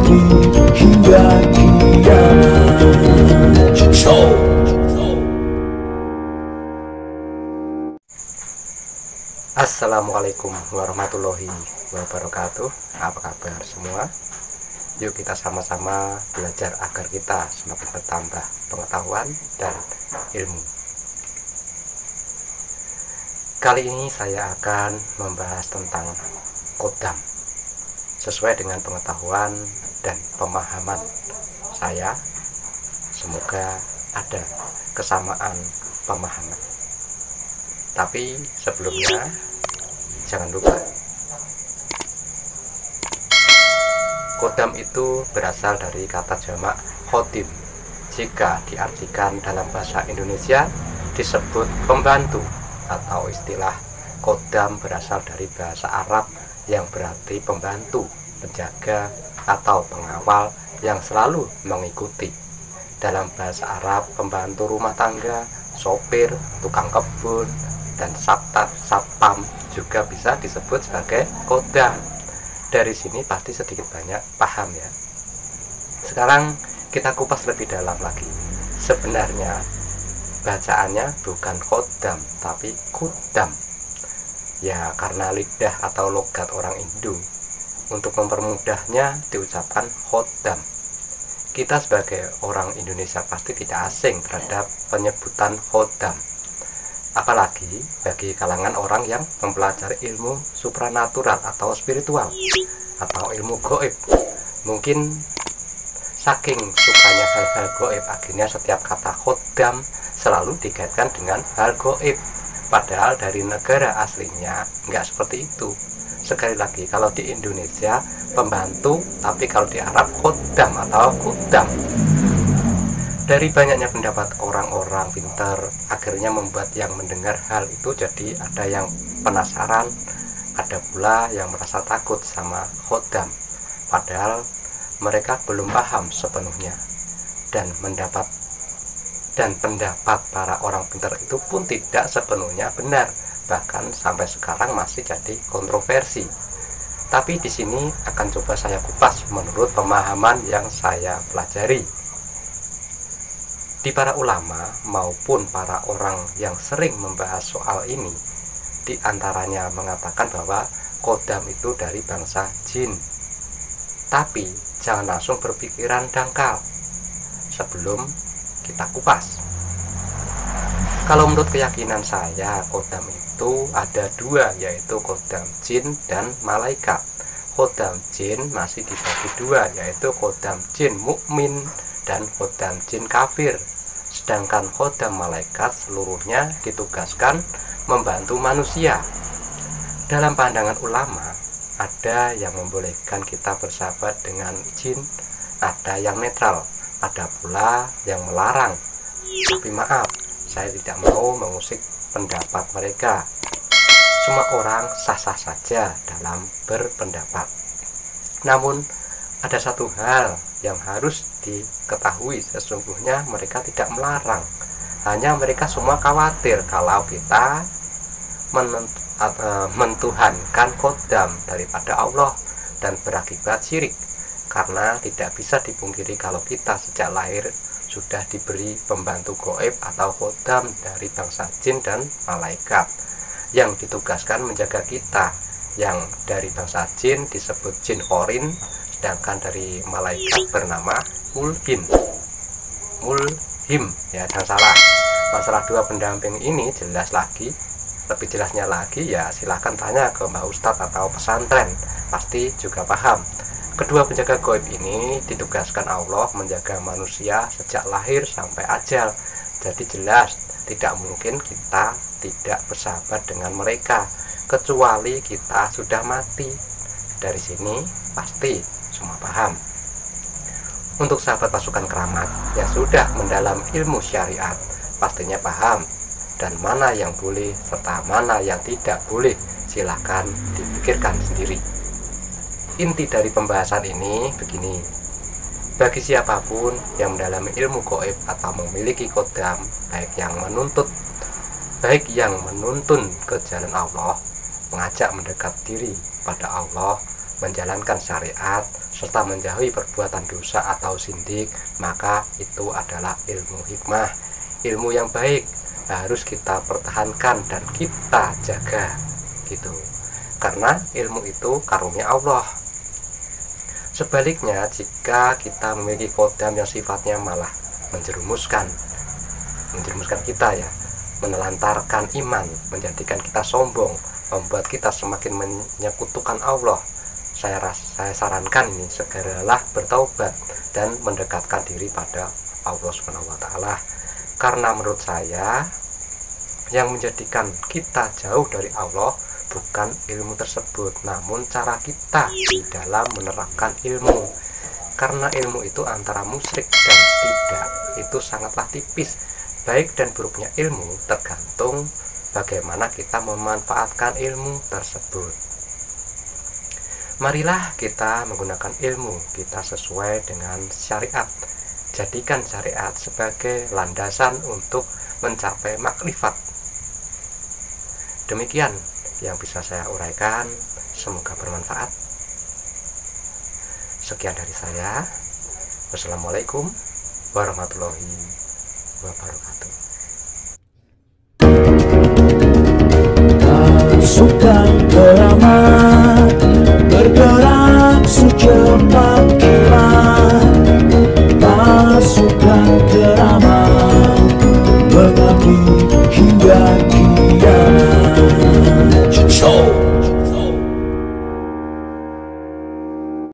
abadi hingga kiamat. Show. Assalamualaikum warahmatullahi wabarakatuh. Apa kabar semua? Yuk kita sama-sama belajar agar kita semakin bertambah pengetahuan dan ilmu. Kali ini saya akan membahas tentang Qodam sesuai dengan pengetahuan dan pemahaman saya. Semoga ada kesamaan pemahaman. Tapi sebelumnya jangan lupa, Qodam itu berasal dari kata jamak khodim. Jika diartikan dalam bahasa Indonesia disebut pembantu, atau istilah Qodam berasal dari bahasa Arab yang berarti pembantu, penjaga, atau pengawal yang selalu mengikuti. Dalam bahasa Arab, pembantu rumah tangga, sopir, tukang kebun, dan satpam juga bisa disebut sebagai Qodam. Dari sini pasti sedikit banyak paham ya. Sekarang kita kupas lebih dalam lagi. Sebenarnya bacaannya bukan Qodam tapi Qudam. Ya karena lidah atau logat orang Indo, untuk mempermudahnya diucapkan Qodam. Kita sebagai orang Indonesia pasti tidak asing terhadap penyebutan Qodam. Apalagi bagi kalangan orang yang mempelajari ilmu supranatural atau spiritual atau ilmu gaib. Mungkin saking sukanya hal-hal gaib, akhirnya setiap kata Qodam selalu dikaitkan dengan hal gaib. Padahal dari negara aslinya nggak seperti itu. Sekali lagi, kalau di Indonesia pembantu, tapi kalau di Arab Qodam atau Qudam. Dari banyaknya pendapat orang-orang pintar, akhirnya membuat yang mendengar hal itu jadi ada yang penasaran, ada pula yang merasa takut sama Qodam, padahal mereka belum paham sepenuhnya. Dan pendapat para orang pintar itu pun tidak sepenuhnya benar, bahkan sampai sekarang masih jadi kontroversi. Tapi di sini akan coba saya kupas menurut pemahaman yang saya pelajari. Di para ulama maupun para orang yang sering membahas soal ini, di antaranya mengatakan bahwa Qodam itu dari bangsa jin. Tapi jangan langsung berpikiran dangkal sebelum kita kupas. Kalau menurut keyakinan saya, Qodam itu ada dua, yaitu Qodam jin dan malaikat. Qodam jin masih dibagi dua, yaitu Qodam jin mukmin dan Qodam jin kafir. Sedangkan Qodam malaikat seluruhnya ditugaskan membantu manusia. Dalam pandangan ulama, ada yang membolehkan kita bersahabat dengan jin, ada yang netral, ada pula yang melarang. Tapi maaf, saya tidak mau mengusik pendapat mereka. Semua orang sah-sah saja dalam berpendapat. Namun ada satu hal yang harus diketahui, sesungguhnya mereka tidak melarang. Hanya mereka semua khawatir kalau kita mentuhankan Qodam daripada Allah dan berakibat syirik. Karena tidak bisa dipungkiri kalau kita sejak lahir sudah diberi pembantu gaib atau Qodam dari bangsa jin dan malaikat yang ditugaskan menjaga kita. Yang dari bangsa jin disebut jin korin, sedangkan dari malaikat bernama mulhim ya, jangan salah. Masalah dua pendamping ini jelas lagi, lebih jelasnya lagi ya silahkan tanya ke Mbah Ustadz atau pesantren, pasti juga paham. Kedua penjaga gaib ini ditugaskan Allah menjaga manusia sejak lahir sampai ajal. Jadi jelas tidak mungkin kita tidak bersahabat dengan mereka kecuali kita sudah mati. Dari sini pasti semua paham. Untuk sahabat pasukan keramat yang sudah mendalam ilmu syariat, pastinya paham dan mana yang boleh serta mana yang tidak boleh, silahkan dipikirkan sendiri. Inti dari pembahasan ini begini: bagi siapapun yang mendalami ilmu gaib atau memiliki Qodam, baik yang menuntun ke jalan Allah, mengajak mendekat diri pada Allah, menjalankan syariat, serta menjauhi perbuatan dosa atau sindik, maka itu adalah ilmu hikmah. Ilmu yang baik harus kita pertahankan dan kita jaga gitu. Karena ilmu itu karunia Allah. Sebaliknya, jika kita memiliki kodam yang sifatnya malah menjerumuskan kita ya, menelantarkan iman, menjadikan kita sombong, membuat kita semakin menyekutukan Allah, saya sarankan ini segeralah bertaubat dan mendekatkan diri pada Allah Subhanahu wa taala. Karena menurut saya yang menjadikan kita jauh dari Allah bukan ilmu tersebut, namun cara kita di dalam menerapkan ilmu. Karena ilmu itu antara musyrik dan tidak itu sangatlah tipis. Baik dan buruknya ilmu tergantung bagaimana kita memanfaatkan ilmu tersebut. Marilah kita menggunakan ilmu kita sesuai dengan syariat. Jadikan syariat sebagai landasan untuk mencapai makrifat. Demikian yang bisa saya uraikan, semoga bermanfaat. Sekian dari saya. Wassalamualaikum warahmatullahi wabarakatuh. Pasukan Bernama